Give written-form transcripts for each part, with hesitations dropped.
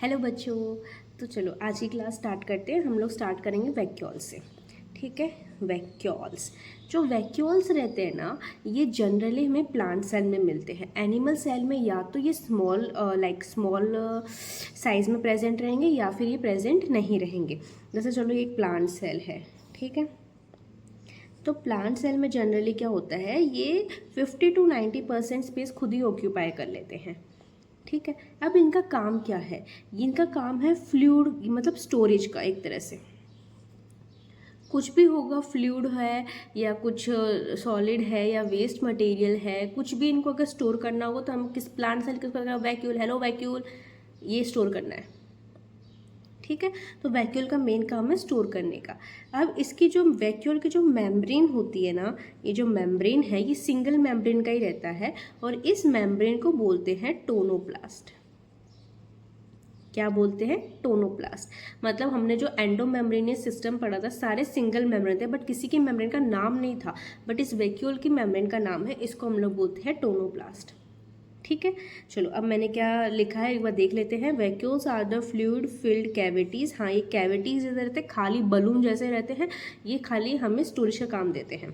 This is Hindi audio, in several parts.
हेलो बच्चों। तो चलो आज की क्लास स्टार्ट करते हैं। हम लोग स्टार्ट करेंगे वैक्यूल से। ठीक है। वैक्यूल्स, जो वैक्यूल्स रहते हैं ना, ये जनरली हमें प्लांट सेल में मिलते हैं। एनिमल सेल में या तो ये स्मॉल साइज में प्रेजेंट रहेंगे या फिर ये प्रेजेंट नहीं रहेंगे। जैसे चलो ये एक प्लांट सेल है। ठीक है। तो प्लांट सेल में जनरली क्या होता है, ये 50 to 90% स्पेस खुद ही ऑक्यूपाई कर लेते हैं। ठीक है। अब इनका काम क्या है? इनका काम है फ्लूइड, मतलब स्टोरेज का। एक तरह से कुछ भी होगा, फ्लूइड है या कुछ सॉलिड है या वेस्ट मटेरियल है, कुछ भी इनको अगर स्टोर करना होगा तो हम किस प्लांट सेल किस प्रकार, वैक्यूल, हेलो वैक्यूल, ये स्टोर करना है। ठीक है। तो वैक्यूल का मेन काम है स्टोर करने का। अब इसकी जो वैक्यूल की जो मेम्ब्रेन होती है ना, ये जो मेम्ब्रेन है ये सिंगल मेम्ब्रेन का ही रहता है और इस मेम्ब्रेन को बोलते हैं टोनोप्लास्ट। क्या बोलते हैं? टोनोप्लास्ट। मतलब हमने जो एंडो मेम्ब्रेनियस सिस्टम पढ़ा था, सारे सिंगल मेम्ब्रेन थे बट किसी की मेम्ब्रेन का नाम नहीं था, बट इस वैक्यूल की मेम्ब्रेन का नाम है, इसको हम लोग बोलते हैं टोनोप्लास्ट। ठीक है। चलो अब मैंने क्या लिखा है एक बार देख लेते हैं। Vacuoles are the fluid filled cavities. हाँ, ये कैविटीज़ इधर रहते हैं, खाली बलून जैसे रहते हैं, ये खाली हमें स्टोरेज का काम देते हैं।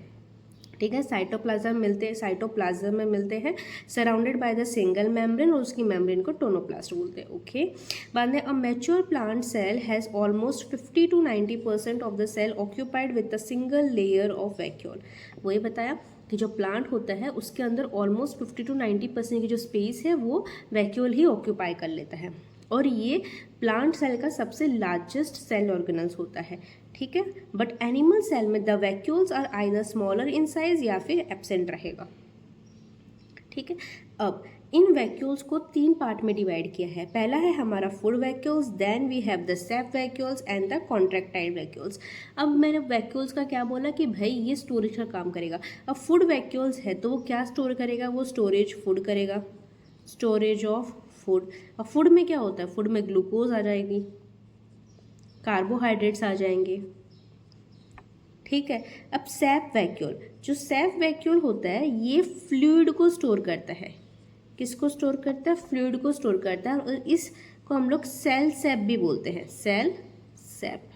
ठीक है। साइटोप्लाज्म मिलते हैं, साइटोप्लाज्म में मिलते हैं, surrounded by the single membrane, और उसकी मेम्ब्रेन को टोनोप्लास्ट बोलते हैं। ओके। बाद में a mature plant cell has almost 50 to 90% of the cell occupied with a single layer of vacuole. वही बताया कि जो प्लांट होता है उसके अंदर ऑलमोस्ट 50 to 90% की जो स्पेस है वो वैक्यूल ही ऑक्यूपाई कर लेता है, और ये प्लांट सेल का सबसे लार्जेस्ट सेल ऑर्गेनल्स होता है। ठीक है। बट एनिमल सेल में the vacuoles are either smaller in size या फिर एब्सेंट रहेगा। ठीक है। अब इन वैक्यूल्स को 3 पार्ट में डिवाइड किया है। पहला है हमारा food vacuoles, then we have the sap vacuoles and the contractile vacuoles. अब मैंने वैक्यूल्स का क्या बोला कि भाई ये स्टोरेज का काम करेगा। अब फूड वैक्यूल्स है तो वो क्या स्टोर करेगा? वो स्टोरेज फूड करेगा, स्टोरेज ऑफ फूड। अब फूड में क्या होता है? फूड में ग्लूकोज आ जाएगी, कार्बोहाइड्रेट्स आ जाएंगे। ठीक है। अब सैप वैक्यूल, जो सैप वैक्यूल होता है ये फ्लूइड को स्टोर करता है। किसको स्टोर करता है? फ्लूइड को स्टोर करता है, और इसको हम लोग सेल सैप भी बोलते हैं, सेल सैप।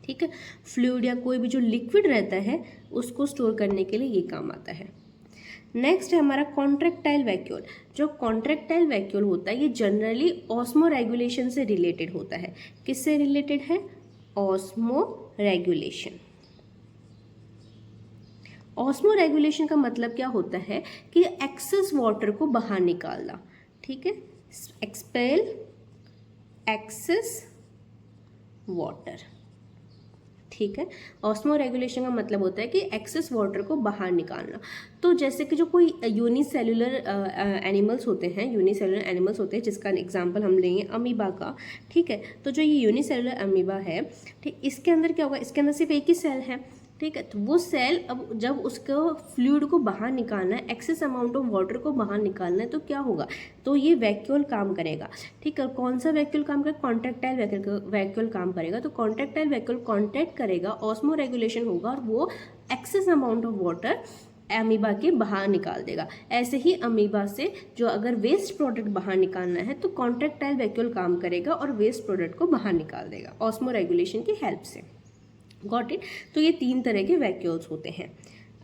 ठीक है। फ्लूइड या कोई भी जो लिक्विड रहता है उसको स्टोर करने के लिए ये काम आता है। नेक्स्ट है हमारा कॉन्ट्रैक्टाइल वैक्यूल। जो कॉन्ट्रैक्टाइल वैक्यूल होता है ये जनरली ऑस्मो रेगुलेशन से रिलेटेड होता है। किससे रिलेटेड है? Osmo regulation. ऑस्मो रेगुलेशन का मतलब क्या होता है कि एक्सेस वाटर को बाहर निकालना। ठीक है। Expel excess water. ठीक है। ऑस्मो रेगुलेशन का मतलब होता है कि एक्सेस वाटर को बाहर निकालना। तो जैसे कि जो कोई यूनिसेलुलर एनिमल्स होते हैं, यूनिसेलुलर एनिमल्स होते हैं, जिसका एग्जांपल हम लेंगे अमीबा का। ठीक है। तो जो ये यूनिसेलुलर अमीबा है, ठीक, इसके अंदर क्या होगा? इसके अंदर सिर्फ एक ही सेल है। ठीक है। तो वो सेल अब जब उसको फ्लूइड को बाहर निकालना है, एक्सेस अमाउंट ऑफ वाटर को बाहर निकालना है, तो क्या होगा? तो ये वैक्यूल काम करेगा। ठीक है। कौन सा वैक्यूल काम करेगा? कॉन्ट्रैक्टाइल वैक्यूल काम करेगा। तो कॉन्ट्रैक्टाइल वैक्यूल कॉन्ट्रैक्ट करेगा, ऑस्मो रेगुलेशन होगा, और वो excess amount of water amoeba के बाहर निकाल देगा। ऐसे ही अमीबा से जो अगर वेस्ट प्रोडक्ट बाहर निकालना है तो कॉन्ट्रैक्टाइल वैक्यूल काम करेगा और वेस्ट प्रोडक्ट को बाहर निकाल देगा ऑस्मो रेगुलेशन की हेल्प से। Got it? तो ये 3 तरह के वैक्यूल्स होते हैं।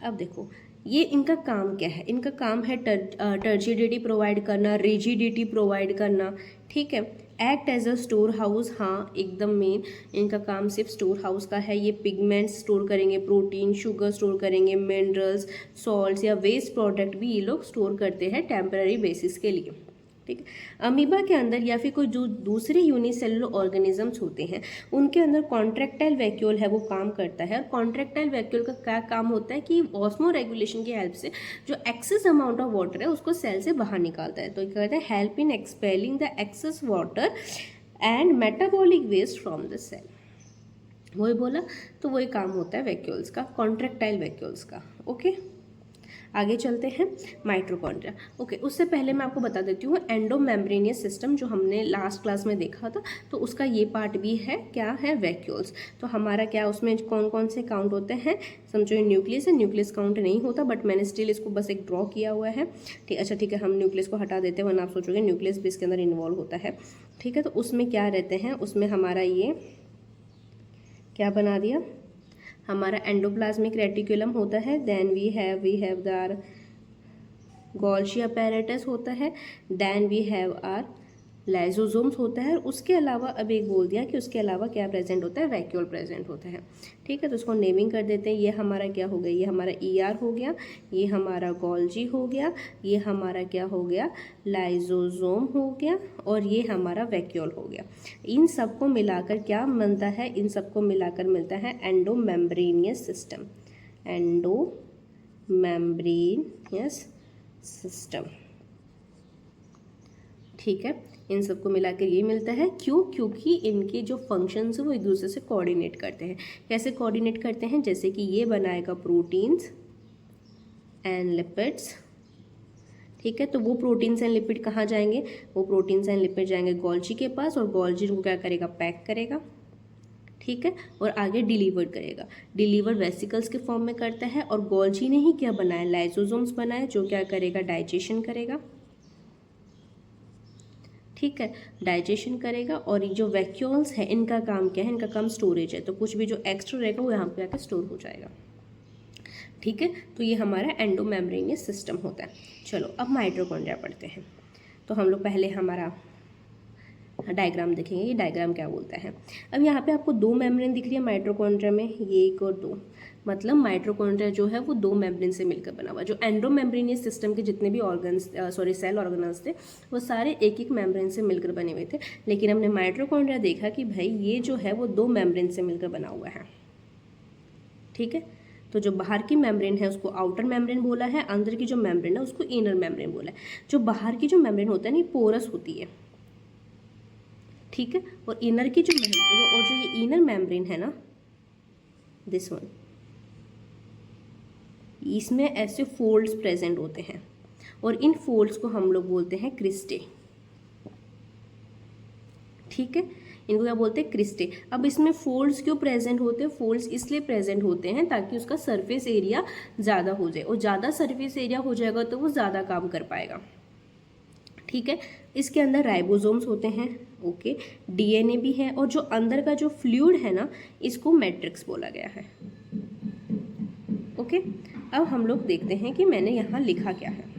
अब देखो ये इनका काम क्या है? इनका काम है टर्जिडिटी प्रोवाइड करना, रिजिडिटी प्रोवाइड करना। ठीक है। Act as a store house. हाँ, एकदम मेन इनका काम सिर्फ स्टोर हाउस का है। ये पिगमेंट्स स्टोर करेंगे, प्रोटीन, शुगर स्टोर करेंगे, मिनरल्स, सॉल्ट्स या वेस्ट प्रोडक्ट भी ये लोग स्टोर करते हैं टेम्पररी बेसिस के लिए। ठीक है। अमीबा के अंदर या फिर कोई जो दूसरे यूनिसेलुलर ऑर्गेनिजम्स होते हैं उनके अंदर कॉन्ट्रैक्टाइल वैक्यूल है, वो काम करता है। और कॉन्ट्रैक्टाइल वैक्यूल का क्या काम होता है कि ऑस्मो रेगुलेशन की हेल्प से जो एक्सेस अमाउंट ऑफ वाटर है उसको सेल से बाहर निकालता है। तो क्या कहते हैं? Help in expelling the excess water and metabolic waste from the cell. वही बोला, तो वही काम होता है वैक्यूल्स का, कॉन्ट्रैक्टाइल वैक्यूल्स का। ओके। आगे चलते हैं माइटोकॉन्ड्रिया। ओके, उससे पहले मैं आपको बता देती हूँ एंडोमेम्ब्रेनियस सिस्टम जो हमने लास्ट क्लास में देखा था, तो उसका ये पार्ट भी है, क्या है, वैक्यूल्स। तो हमारा क्या उसमें कौन कौन से काउंट होते हैं, समझो ये न्यूक्लियस है, न्यूक्लियस काउंट नहीं होता, बट मैंने स्टिल इसको बस एक ड्रॉ किया हुआ है। ठीक, अच्छा ठीक है, हम न्यूक्लियस को हटा देते हैं वरना आप सोचोगे न्यूक्लियस भी इसके अंदर इन्वॉल्व होता है। ठीक है, तो उसमें क्या रहते हैं, उसमें हमारा ये क्या बना दिया, हमारा एंडोप्लाज्मिक रेटिकुलम होता है, then we have the Golgi apparatus होता है, then we have are lysosomes होता है, और उसके अलावा अब एक बोल दिया कि उसके अलावा क्या प्रेजेंट होता है, वैक्यूल प्रेजेंट होता है। ठीक है, तो उसको नेमिंग कर देते हैं। ये हमारा क्या हो गया, ये हमारा ER हो गया, ये हमारा गोल्गी हो गया, ये हमारा क्या हो गया, लाइसोसोम हो गया, और ये हमारा वैक्यूल हो गया। इन सबको मिलाकर क्या बनता है, इन सबको मिलाकर मिलता है एंडोमेम्ब्रेनियस सिस्टम, एंडोमेम्ब्रेनियस सिस्टम। ठीक है, इन सबको मिलाकर ये मिलता है, क्यों, क्योंकि इनके जो फंक्शंस हैं वो एक दूसरे से कोऑर्डिनेट करते हैं। कैसे कोऑर्डिनेट करते हैं, जैसे कि ये बनाएगा प्रोटीन्स एंड लिपिड्स। ठीक है, तो वो प्रोटीन्स एंड लिपिड कहाँ जाएंगे, वो प्रोटीन्स एंड लिपिड जाएंगे गोल्गी के पास, और गोल्गी को क्या करेगा, पैक करेगा। ठीक है, और आगे डिलीवर करेगा, डिलीवर वेसिकल्स के फॉर्म में करता है, और गोल्गी ने ही क्या बनाया, लाइसोसोम्स बनाए, जो क्या करेगा, डाइजेशन करेगा। ठीक है, डाइजेशन करेगा, और ये जो वैक्यूल्स है इनका काम क्या है, इनका काम स्टोरेज है, तो कुछ भी जो एक्स्ट्रा रहेगा वो यहाँ पे आकर स्टोर हो जाएगा। ठीक है, तो ये हमारा एंडोमेम्ब्रेनियस सिस्टम होता है। चलो अब माइटोकॉन्ड्रिया पढ़ते हैं। तो हम लोग पहले हमारा डायग्राम देखेंगे, ये डायग्राम क्या बोलता है। अब यहाँ पे आपको 2 मेम्ब्रेन दिख रही है माइटोकॉन्ड्रिया में, ये 1 और 2, मतलब माइटोकॉन्ड्रिया जो है वो 2 मेम्ब्रेन से मिलकर बना हुआ। जो एंडोमेम्ब्रेनियस सिस्टम के जितने भी सेल ऑर्गेनल्स थे वो सारे एक एक मेम्ब्रेन से मिलकर बने हुए थे, लेकिन हमने माइटोकॉन्ड्रिया देखा कि भाई ये जो है वो 2 मेम्ब्रेन से मिलकर बना हुआ है। ठीक है, तो जो बाहर की मेम्ब्रेन है उसको आउटर मेम्ब्रेन बोला है, अंदर की जो मेम्ब्रेन है उसको इनर मेम्ब्रेन बोला है। जो बाहर की जो मेम्ब्रेन होता है ना, पोरस होती है। ठीक है, और इनर की जो ये इनर मेम्ब्रेन है ना, दिस वन, इसमें ऐसे फोल्ड्स प्रेजेंट होते हैं, और इन फोल्ड्स को हम लोग बोलते हैं क्रिस्टे। ठीक है, इनको क्या बोलते हैं, क्रिस्टे। अब इसमें फोल्ड्स क्यों प्रेजेंट होते हैं, फोल्ड्स इसलिए प्रेजेंट होते हैं ताकि उसका सरफेस एरिया ज़्यादा हो जाए, और ज़्यादा सरफेस एरिया हो जाएगा तो वो ज़्यादा काम कर पाएगा। ठीक है, इसके अंदर राइबोसोम्स होते हैं, ओके, DNA भी है, और जो अंदर का जो फ्लूइड है ना, इसको मैट्रिक्स बोला गया है। ओके, अब हम लोग देखते हैं कि मैंने यहाँ लिखा क्या है।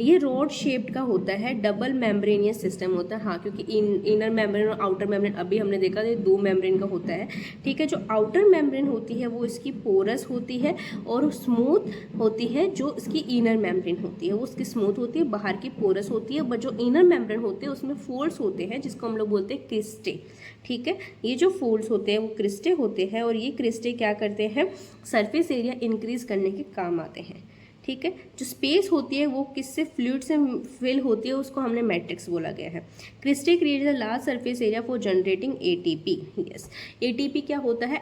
ये रॉड शेप्ड का होता है, डबल मेम्ब्रेनियस सिस्टम होता है। हाँ, क्योंकि इनर मेम्ब्रेन और आउटर मेम्ब्रेन अभी हमने देखा ये 2 मेम्ब्रेन का होता है। ठीक है, जो आउटर मेम्ब्रेन होती है वो इसकी पोरस होती है और स्मूथ होती है, जो इसकी इनर मेम्ब्रेन होती है वो उसकी स्मूथ होती है, बाहर की पोरस होती है, बट जो इनर मेम्ब्रेन होते हैं उसमें फोल्ड्स होते हैं जिसको हम लोग बोलते हैं क्रिस्टे। ठीक है, ये जो फोल्ड्स होते हैं वो क्रिस्टे होते हैं, और ये क्रिस्टे क्या करते हैं, सरफेस एरिया इंक्रीज करने के काम आते हैं। ठीक है, जो स्पेस होती है वो किससे, फ्लूइड से फिल होती है, उसको हमने मैट्रिक्स बोला गया है। Cristae create the large surface area for generating ATP। Yes, ATP क्या होता है,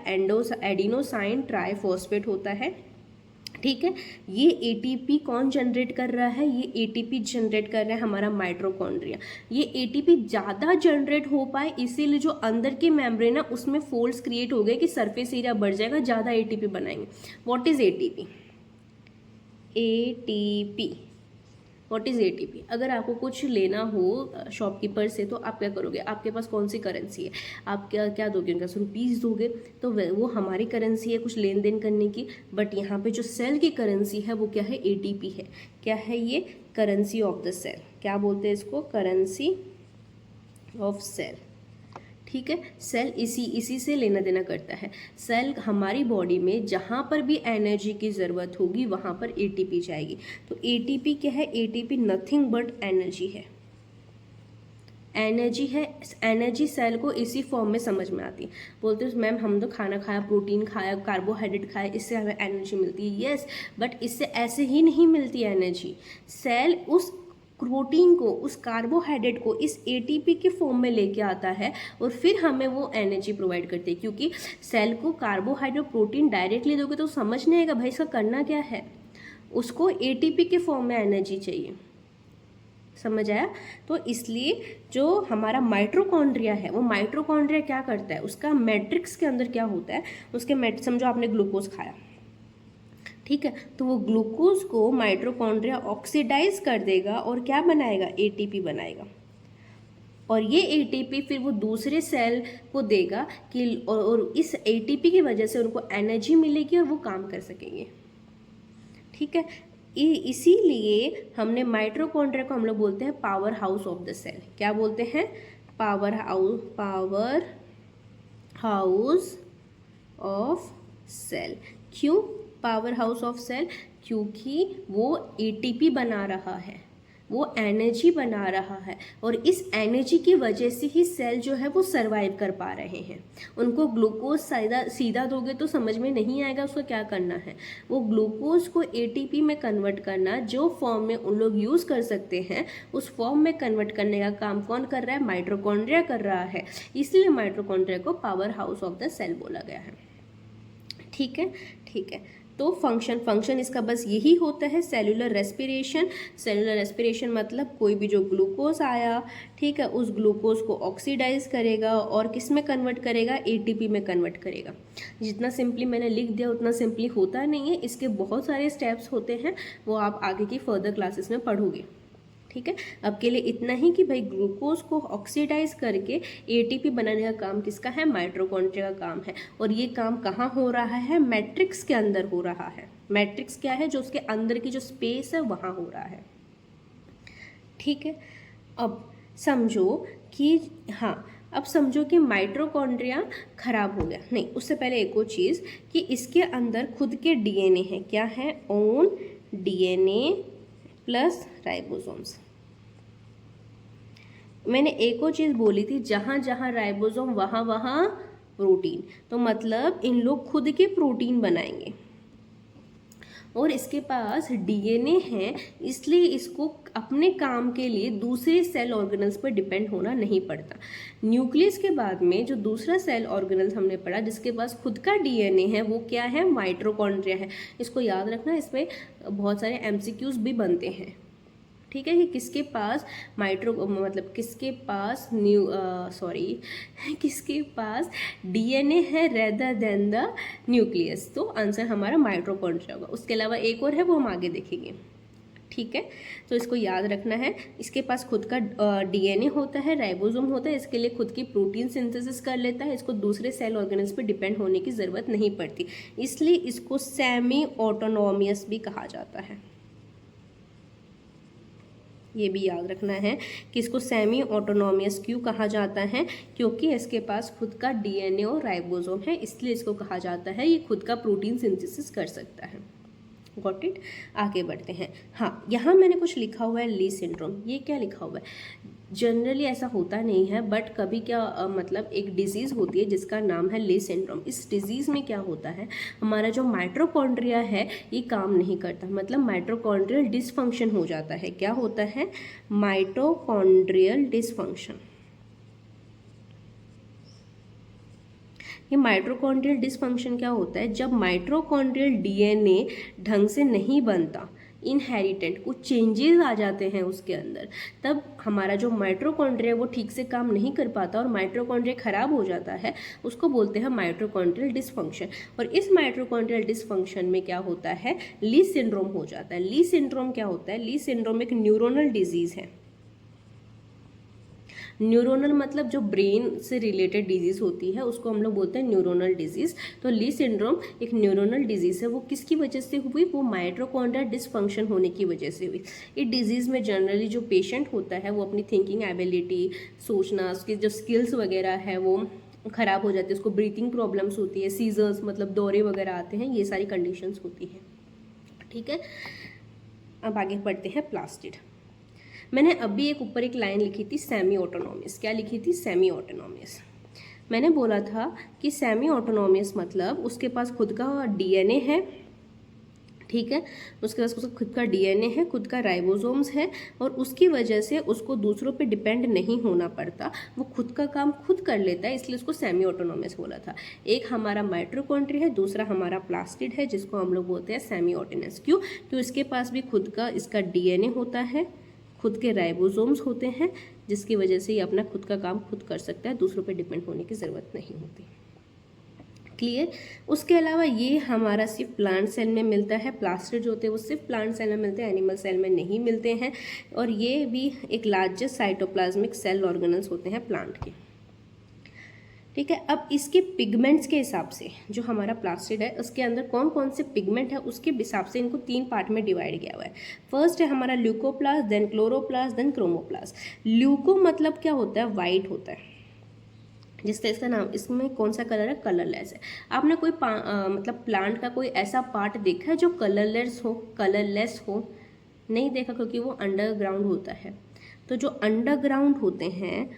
एडिनोसाइन ट्राइफॉस्फेट होता है। ठीक है, ये ATP कौन जनरेट कर रहा है, ये ATP जनरेट कर रहा है हमारा माइटोकॉन्ड्रिया। ये ATP ज़्यादा जनरेट हो पाए इसीलिए जो अंदर के मेम्ब्रेन है उसमें फोल्ड्स क्रिएट हो गए कि सरफेस एरिया बढ़ जाएगा, ज़्यादा ATP बनाएंगे। What is ATP? What is ATP? अगर आपको कुछ लेना हो शॉपकीपर से तो आप क्या करोगे, आपके पास कौन सी करेंसी है, आप क्या दोगे उनका, रुपीज़ दोगे, तो वो हमारी करेंसी है कुछ लेन देन करने की। बट यहाँ पे जो सेल की करेंसी है वो क्या है, ATP है। क्या है ये, करेंसी ऑफ द सेल। क्या बोलते हैं इसको, करेंसी ऑफ सेल। ठीक है, सेल इसी से लेना देना करता है। सेल हमारी बॉडी में जहाँ पर भी एनर्जी की ज़रूरत होगी वहाँ पर ATP जाएगी। तो ATP क्या है, ATP नथिंग बट एनर्जी है। एनर्जी है, एनर्जी सेल को इसी फॉर्म में समझ में आती है। बोलते हैं मैम हम तो खाना खाया, प्रोटीन खाया, कार्बोहाइड्रेट खाया, इससे हमें एनर्जी मिलती है। यस, बट इससे ऐसे ही नहीं मिलती एनर्जी। सेल उस प्रोटीन को, उस कार्बोहाइड्रेट को इस ATP के फॉर्म में लेके आता है और फिर हमें वो एनर्जी प्रोवाइड करती है। क्योंकि सेल को कार्बोहाइड्रेट प्रोटीन डायरेक्टली दोगे तो समझ नहीं आएगा भाई इसका करना क्या है। उसको एटीपी के फॉर्म में एनर्जी चाहिए। समझ आया? तो इसलिए जो हमारा माइटोकॉन्ड्रिया है, वो माइटोकॉन्ड्रिया क्या करता है, उसका मैट्रिक्स के अंदर क्या होता है, उसके समझो आपने ग्लूकोज खाया, ठीक है, तो वो ग्लूकोज को माइटोकॉन्ड्रिया ऑक्सीडाइज कर देगा और क्या बनाएगा, एटीपी बनाएगा। और ये एटीपी फिर वो दूसरे सेल को देगा कि और इस एटीपी की वजह से उनको एनर्जी मिलेगी और वो काम कर सकेंगे। ठीक है, इसीलिए हमने माइटोकॉन्ड्रिया को हम लोग बोलते हैं power house of the cell. क्या बोलते हैं, पावर हाउस ऑफ सेल। क्यों पावर हाउस ऑफ सेल, क्योंकि वो एटीपी बना रहा है, वो एनर्जी बना रहा है, और इस एनर्जी की वजह से ही सेल जो है वो सरवाइव कर पा रहे हैं। उनको ग्लूकोज सीधा दोगे तो समझ में नहीं आएगा उसको क्या करना है। वो ग्लूकोज को एटीपी में कन्वर्ट करना, जो फॉर्म में उन लोग यूज़ कर सकते हैं, उस फॉर्म में कन्वर्ट करने का काम कौन कर रहा है, माइटोकॉन्ड्रिया कर रहा है। इसलिए माइटोकॉन्ड्रिया को power house of the cell बोला गया है। ठीक है, ठीक है। तो फंक्शन इसका बस यही होता है, सेलुलर रेस्पिरेशन। सेलुलर रेस्पिरेशन मतलब कोई भी जो ग्लूकोज आया, ठीक है, उस ग्लूकोज को ऑक्सीडाइज करेगा और किस में कन्वर्ट करेगा, एटीपी में कन्वर्ट करेगा। जितना सिंपली मैंने लिख दिया उतना सिंपली होता नहीं है, इसके बहुत सारे स्टेप्स होते हैं, वो आप आगे की फर्दर क्लासेस में पढ़ोगे। ठीक है, अब के लिए इतना ही कि भाई ग्लूकोज को ऑक्सीडाइज करके एटीपी बनाने का काम किसका है, माइटोकॉन्ड्रिया का काम है। और ये काम कहाँ हो रहा है, मैट्रिक्स के अंदर हो रहा है। मैट्रिक्स क्या है, जो उसके अंदर की जो स्पेस है वहाँ हो रहा है। ठीक है, अब समझो कि अब समझो कि माइटोकॉन्ड्रिया खराब हो गया, नहीं उससे पहले एक और चीज़ कि इसके अंदर खुद के डीएनए है। क्या है, ओन डीएनए प्लस राइबोसोम्स। मैंने एक और चीज़ बोली थी, जहाँ जहाँ राइबोसोम वहाँ वहाँ प्रोटीन, तो मतलब इन लोग खुद के प्रोटीन बनाएंगे। और इसके पास डीएनए है, इसलिए इसको अपने काम के लिए दूसरे सेल ऑर्गेनल्स पर डिपेंड होना नहीं पड़ता। न्यूक्लियस के बाद में जो दूसरा सेल ऑर्गेनल्स हमने पढ़ा जिसके पास खुद का डीएनए है, वो क्या है, माइटोकॉन्ड्रिया है। इसको याद रखना, इसमें बहुत सारे एमसीक्यूज भी बनते हैं। ठीक है, कि किसके पास मतलब किसके पास डीएनए है रेदर देन द न्यूक्लियस, तो आंसर हमारा माइटोकॉन्ड्रिया होगा। उसके अलावा एक और है, वो हम आगे देखेंगे। ठीक है, तो इसको याद रखना है, इसके पास खुद का डीएनए होता है, राइबोसोम होता है, इसके लिए खुद की प्रोटीन सिंथेसिस कर लेता है, इसको दूसरे सेल ऑर्गेनल्स पे डिपेंड होने की ज़रूरत नहीं पड़ती, इसलिए इसको सेमी ऑटोनोमियस भी कहा जाता है। ये भी याद रखना है कि इसको सेमी ऑटोनोमियस क्यों कहा जाता है, क्योंकि इसके पास खुद का डीएनए और राइबोसोम है, इसलिए इसको कहा जाता है ये खुद का प्रोटीन सिंथेसिस कर सकता है। गॉट इट, आगे बढ़ते हैं। हाँ, यहाँ मैंने कुछ लिखा हुआ है, ली सिंड्रोम। ये क्या लिखा हुआ है, जनरली ऐसा होता नहीं है, बट कभी क्या मतलब एक डिजीज़ होती है जिसका नाम है ली सिंड्रोम। इस डिजीज़ में क्या होता है, हमारा जो माइटोकॉन्ड्रिया है ये काम नहीं करता, मतलब माइटोकॉन्ड्रियल डिसफंक्शन हो जाता है। क्या होता है, माइटोकॉन्ड्रियल डिसफंक्शन। ये माइटोकॉन्ड्रियल डिसफंक्शन क्या होता है, जब माइटोकॉन्ड्रियल डीएनए ढंग से नहीं बनता, इनहेरिटेंट कुछ चेंजेस आ जाते हैं उसके अंदर, तब हमारा जो माइटोकॉन्ड्रिया वो ठीक से काम नहीं कर पाता और माइटोकॉन्ड्रिया खराब हो जाता है, उसको बोलते हैं माइटोकॉन्ड्रियल डिसफंक्शन। और इस माइटोकॉन्ड्रियल डिसफंक्शन में क्या होता है, ली सिंड्रोम हो जाता है। ली सिंड्रोम क्या होता है, ली सिंड्रोम एक न्यूरोनल डिजीज़ है। न्यूरोनल मतलब जो ब्रेन से रिलेटेड डिजीज़ होती है उसको हम लोग बोलते हैं न्यूरोनल डिजीज़। तो ली सिंड्रोम एक न्यूरोनल डिजीज़ है। वो किसकी वजह से हुई, वो माइटोकॉन्ड्रिया डिसफंक्शन होने की वजह से हुई। इस डिजीज़ में जनरली जो पेशेंट होता है वो अपनी थिंकिंग एबिलिटी, सोचना, उसकी जो स्किल्स वगैरह है वो ख़राब हो जाती है, उसको ब्रीथिंग प्रॉब्लम्स होती है, सीजर्स मतलब दौरे वगैरह आते हैं, ये सारी कंडीशंस होती हैं। ठीक है, अब आगे बढ़ते हैं प्लास्टिड। मैंने अभी ऊपर एक लाइन लिखी थी, सेमी ऑटोनोमियस। क्या लिखी थी, सेमी ऑटोनोमियस। मैंने बोला था कि सेमी ऑटोनोमियस मतलब उसके पास खुद का डीएनए है, ठीक है। उसके पास उसका खुद का डीएनए है, खुद का राइबोसोम्स है, और उसकी वजह से उसको दूसरों पे डिपेंड नहीं होना पड़ता, वो खुद का काम खुद कर लेता है, इसलिए उसको सेमी ऑटोनोमस बोला था। एक हमारा माइटोकॉन्ड्रिया है, दूसरा हमारा प्लास्टिड है, जिसको हम लोग बोलते हैं सेमी ऑटोनस। क्यों? क्योंकि इसके पास भी खुद का इसका डीएनए होता है, खुद के राइबोसोम्स होते हैं, जिसकी वजह से ये अपना खुद का काम खुद कर सकता है, दूसरों पे डिपेंड होने की ज़रूरत नहीं होती। क्लियर? उसके अलावा ये हमारा सिर्फ प्लांट सेल में मिलता है, प्लास्टिड जो होते हैं वो सिर्फ प्लांट सेल में मिलते हैं, एनिमल सेल में नहीं मिलते हैं। और ये भी एक लार्जेस्ट साइटोप्लाज्मिक सेल ऑर्गेनल्स होते हैं प्लांट के। ठीक है। अब इसके पिगमेंट्स के हिसाब से जो हमारा प्लास्टिड है उसके अंदर कौन कौन से पिगमेंट है उसके हिसाब से इनको 3 पार्ट में डिवाइड किया हुआ है। फर्स्ट है हमारा leucoplast, then chloroplast, then chromoplast. Leuco मतलब क्या होता है? वाइट होता है, जिससे इसका नाम, इसमें कौन सा कलर है? कलरलेस है। आपने कोई मतलब प्लांट का कोई ऐसा पार्ट देखा है जो कलरलेस हो? नहीं देखा, क्योंकि वो अंडरग्राउंड होता है। तो जो अंडरग्राउंड होते हैं,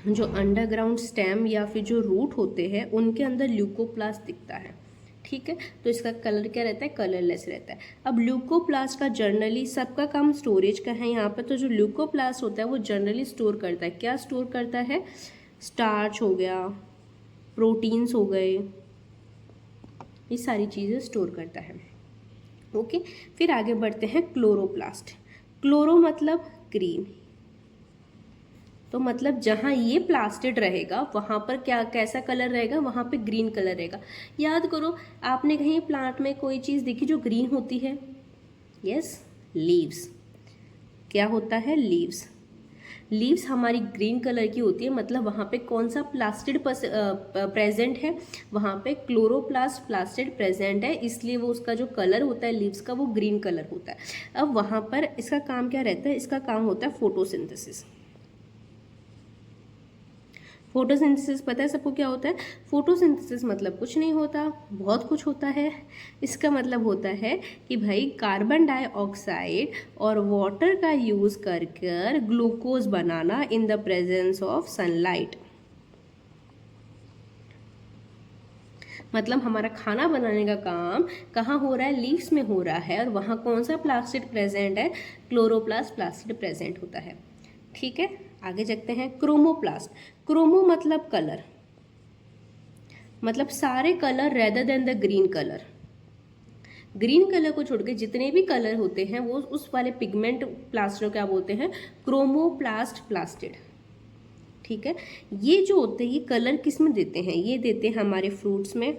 जो अंडरग्राउंड स्टेम या फिर जो रूट होते हैं उनके अंदर ल्यूकोप्लास्ट दिखता है। ठीक है। तो इसका कलर क्या रहता है? कलरलेस रहता है। अब ल्यूकोप्लास्ट का जनरली सबका काम स्टोरेज का है यहाँ पर। तो जो ल्यूकोप्लास्ट होता है वो जनरली स्टोर करता है, क्या स्टोर करता है? स्टार्च हो गया, प्रोटीन्स हो गए, ये सारी चीज़ें स्टोर करता है। ओके। फिर आगे बढ़ते हैं क्लोरोप्लास्ट। क्लोरो मतलब ग्रीन, तो मतलब जहाँ ये प्लास्टिड रहेगा वहाँ पर क्या, कैसा कलर रहेगा? वहाँ पे ग्रीन कलर रहेगा। याद करो, आपने कहीं प्लांट में कोई चीज़ देखी जो ग्रीन होती है? Yes, leaves. क्या होता है? लीव्स। लीव्स हमारी ग्रीन कलर की होती है, मतलब वहाँ पे कौन सा प्लास्टिड प्रेजेंट है? वहाँ पे क्लोरोप्लास्ट प्लास्टिड प्रेजेंट है, इसलिए वो उसका जो कलर होता है लीव्स का वो ग्रीन कलर होता है। अब वहाँ पर इसका काम क्या रहता है? इसका काम होता है फोटोसिंथेसिस। फोटोसिंथेसिस पता है सबको क्या होता है? फोटोसिंथेसिस मतलब कुछ नहीं होता, बहुत कुछ होता है। इसका मतलब होता है कि भाई कार्बन डाइऑक्साइड और वाटर का यूज़ कर कर glucose banana in the presence of sunlight. मतलब हमारा खाना बनाने का काम कहाँ हो रहा है? लीव्स में हो रहा है, और वहाँ कौन सा प्लास्टिड प्रेजेंट है? क्लोरोप्लास्ट प्लास्टिड प्रेजेंट होता है। ठीक है। आगे चलते हैं। क्रोमोप्लास्ट। क्रोमो मतलब कलर, मतलब सारे colour rather than the green colour. Green colour को छोड़ के जितने भी कलर होते हैं वो उस वाले पिगमेंट प्लास्टिड को क्या बोलते हैं? Chromoplast plastid. ठीक है। ये जो होते हैं ये कलर किस में देते हैं? ये देते हैं हमारे फ्रूट्स में,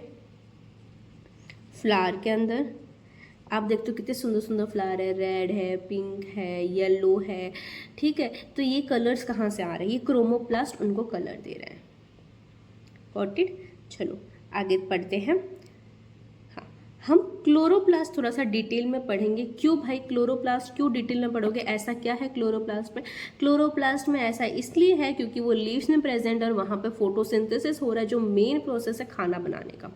फ्लावर के अंदर। आप देखते हो कितने सुंदर सुंदर फ्लावर है, रेड है, पिंक है, येलो है। ठीक है। तो ये कलर्स कहाँ से आ रहे हैं? ये क्रोमोप्लास्ट उनको कलर दे रहे हैं। Got it? चलो आगे पढ़ते हैं। हाँ, हम क्लोरोप्लास्ट थोड़ा सा डिटेल में पढ़ेंगे। क्यों भाई क्लोरोप्लास्ट क्यों डिटेल में पढ़ोगे? ऐसा क्या है क्लोरोप्लास्ट में? क्लोरोप्लास्ट में ऐसा इसलिए है क्योंकि वो लीव्स में प्रेजेंट और वहाँ पे फोटोसिंथेसिस हो रहा है, जो मेन प्रोसेस है खाना बनाने का।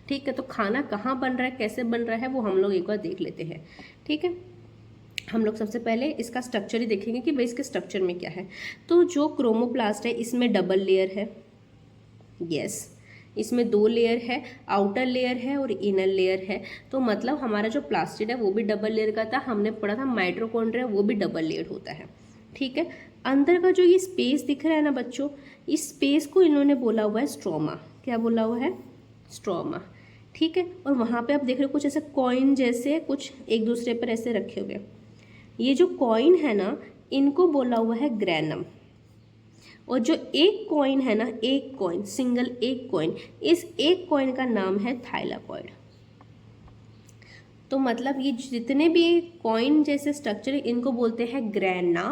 ठीक है। तो खाना कहाँ बन रहा है, कैसे बन रहा है, वो हम लोग एक बार देख लेते हैं। ठीक है। हम लोग सबसे पहले इसका स्ट्रक्चर ही देखेंगे कि भाई इसके स्ट्रक्चर में क्या है। तो जो क्रोमोप्लास्ट है इसमें डबल लेयर है। यस, इसमें 2 लेयर है, आउटर लेयर है और इनर लेयर है। तो मतलब हमारा जो प्लास्टिड है वो भी डबल लेयर का था। हमने पढ़ा था माइटोकॉन्ड्रिया वो भी डबल लेयर होता है। ठीक है। अंदर का जो ये स्पेस दिख रहा है ना बच्चों, इस स्पेस को इन्होंने बोला हुआ है स्ट्रोमा। क्या बोला हुआ है? स्ट्रोमा। ठीक है। और वहाँ पे आप देख रहे हो कुछ ऐसे कॉइन जैसे कुछ एक दूसरे पर ऐसे रखे हुए। ये जो कॉइन है ना, इनको बोला हुआ है ग्रैनम। और जो एक कॉइन है ना, एक कॉइन, सिंगल एक कॉइन, इस एक कॉइन का नाम है थाइलाकॉइड। तो मतलब ये जितने भी कॉइन जैसे स्ट्रक्चर है इनको बोलते हैं ग्रैना।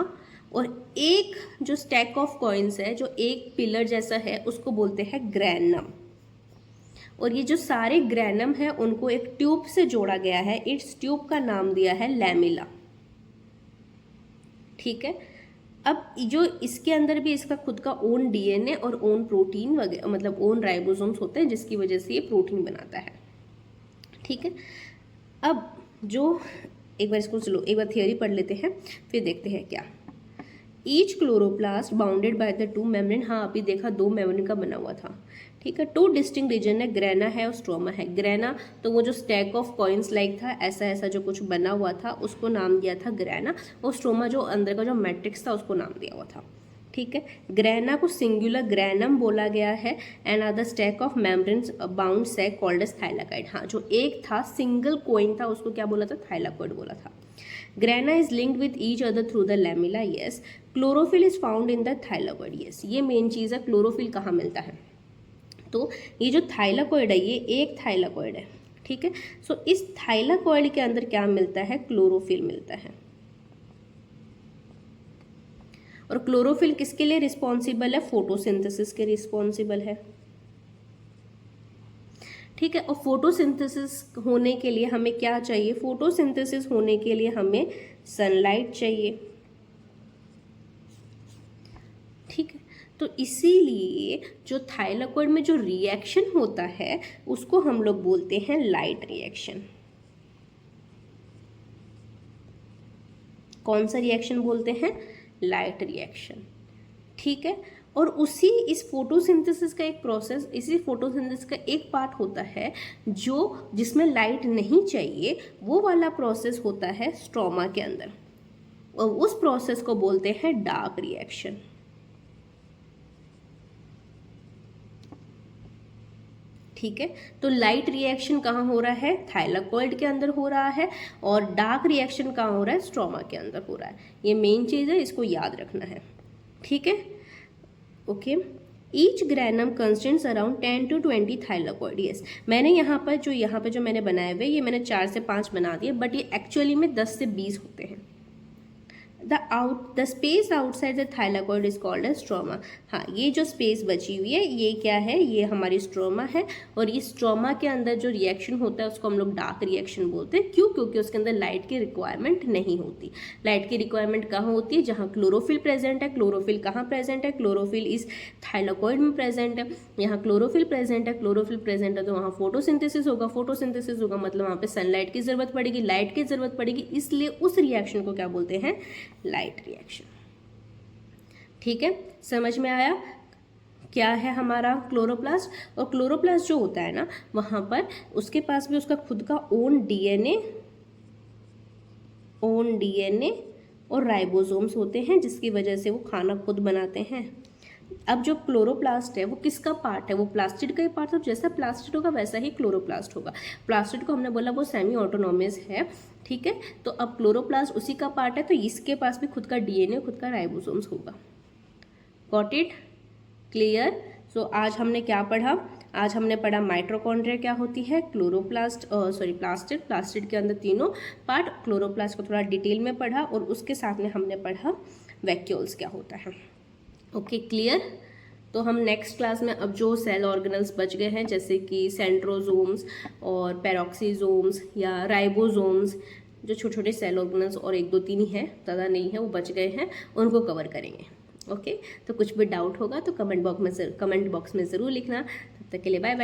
और एक जो स्टैक ऑफ कॉइन्स है, जो एक पिलर जैसा है, उसको बोलते हैं ग्रैनम। और ये जो सारे ग्रैनम है उनको एक ट्यूब से जोड़ा गया है। इस ट्यूब का नाम दिया है लैमिला। ठीक है। अब जो इसके अंदर भी इसका खुद का ओन डीएनए और ओन प्रोटीन वगैरह, मतलब ओन राइबोसोम्स होते हैं, जिसकी वजह से ये प्रोटीन बनाता है। ठीक है। अब जो एक बार इसको चलो एक बार थियोरी पढ़ लेते हैं, फिर देखते हैं क्या। Each chloroplast bounded by the two membrane, हाँ अभी देखा 2 मेम्ब्रेन का बना हुआ था, ठीक है। 2 डिस्टिंक्ट रीजन है, ग्रेना है और स्ट्रोमा है। ग्रेना तो वो जो स्टैक ऑफ कॉइन्स लाइक था, ऐसा ऐसा जो कुछ बना हुआ था उसको नाम दिया था ग्रेना, और स्ट्रोमा जो अंदर का जो मैट्रिक्स था उसको नाम दिया हुआ था, ठीक है। ग्रेना को सिंगुलर ग्रेनम बोला गया है and other stack of membranes bound sac called as thylakoid, हाँ जो एक था सिंगल कॉइन था उसको क्या बोला था, थाइलाकॉइड बोला था। Grana is linked with each other through the lamella, yes. Chlorophyll is found in the thylakoid, yes ये मेन चीज़ है, क्लोरोफिल कहाँ मिलता है। तो ये जो थाइलाकॉइड है ये एक थाइलाकॉइड है, ठीक है। सो इस थाइलाकॉइड के अंदर क्या मिलता है, क्लोरोफिल मिलता है। और क्लोरोफिल किसके लिए रिस्पॉन्सिबल है, फोटोसिंथेसिस के रिस्पॉन्सिबल है, ठीक है। और फोटोसिंथेसिस होने के लिए हमें क्या चाहिए, फोटोसिंथेसिस होने के लिए हमें सनलाइट चाहिए, ठीक है। तो इसीलिए जो थाइलाकॉइड में जो रिएक्शन होता है उसको हम लोग बोलते हैं लाइट रिएक्शन। कौन सा रिएक्शन बोलते हैं, लाइट रिएक्शन, ठीक है। और उसी इस फोटोसिंथेसिस का एक प्रोसेस, इसी फोटोसिंथेसिस का एक पार्ट होता है जो जिसमें लाइट नहीं चाहिए, वो वाला प्रोसेस होता है स्ट्रोमा के अंदर, और उस प्रोसेस को बोलते हैं डार्क रिएक्शन, ठीक है। तो लाइट रिएक्शन कहाँ हो रहा है, थाइलाकॉइड के अंदर हो रहा है, और डार्क रिएक्शन कहाँ हो रहा है, स्ट्रोमा के अंदर हो रहा है। ये मेन चीज़ है, इसको याद रखना है, ठीक है। Okay, each granum constants around 10 to 20 thylakoid, yes. मैंने यहाँ पे जो मैंने बनाए हुए ये मैंने 4 से 5 बना दिए, बट ये एक्चुअली में 10 से 20 होते हैं। The space outside the thylakoid is called as stroma, हाँ ये जो स्पेस बची हुई है ये क्या है, ये हमारी स्ट्रोमा है। और इस स्ट्रोमा के अंदर जो रिएक्शन होता है उसको हम लोग डार्क रिएक्शन बोलते हैं, क्यों, क्योंकि उसके अंदर लाइट की रिक्वायरमेंट नहीं होती। लाइट की रिक्वायरमेंट कहाँ होती है, जहाँ क्लोरोफिल प्रेजेंट है। क्लोरोफिल कहाँ प्रेजेंट है, क्लोरोफिल इस थाइलाकॉइड में प्रेजेंट है। यहाँ क्लोरोफिल प्रेजेंट है, क्लोरोफिल प्रेजेंट है तो वहाँ फोटोसिंथेसिस होगा, फोटोसिंथेसिस होगा मतलब वहाँ पे सनलाइट की जरूरत पड़ेगी, लाइट की जरूरत पड़ेगी, इसलिए उस रिएक्शन को क्या बोलते हैं, लाइट रिएक्शन, ठीक है। समझ में आया क्या है हमारा क्लोरोप्लास्ट। और क्लोरोप्लास्ट जो होता है ना, वहां पर उसके पास भी उसका खुद का ओन डीएनए और राइबोसोम्स होते हैं, जिसकी वजह से वो खाना खुद बनाते हैं। अब जो क्लोरोप्लास्ट है वो किसका पार्ट है, वो प्लास्टिड का ही पार्ट है। जैसा प्लास्टिड होगा वैसा ही क्लोरोप्लास्ट होगा। प्लास्टिड को हमने बोला वो सेमी ऑटोनॉमस है, ठीक है। तो अब क्लोरोप्लास्ट उसी का पार्ट है, तो इसके पास भी खुद का डीएनए, खुद का राइबोसोम्स होगा। Got it, clear. सो आज हमने क्या पढ़ा, आज हमने पढ़ा माइटोकॉन्ड्रिया क्या होती है, प्लास्टिड के अंदर तीनों पार्ट, क्लोरोप्लास्ट को थोड़ा डिटेल में पढ़ा, और उसके साथ में हमने पढ़ा वैक्यूल्स क्या होता है। Okay, clear. तो हम नेक्स्ट क्लास में अब जो सेल ऑर्गेनल्स बच गए हैं, जैसे कि सेंट्रोजोम्स और पेरोक्सीजोम्स या राइबोसोम्स, जो छोटे छोटे सेल ऑर्गेनल्स और 1 2 3 ही है, ज़्यादा नहीं है, वो बच गए हैं, उनको कवर करेंगे। ओके, तो कुछ भी डाउट होगा तो कमेंट बॉक्स में ज़रूर लिखना। तब तक के लिए बाय बाय।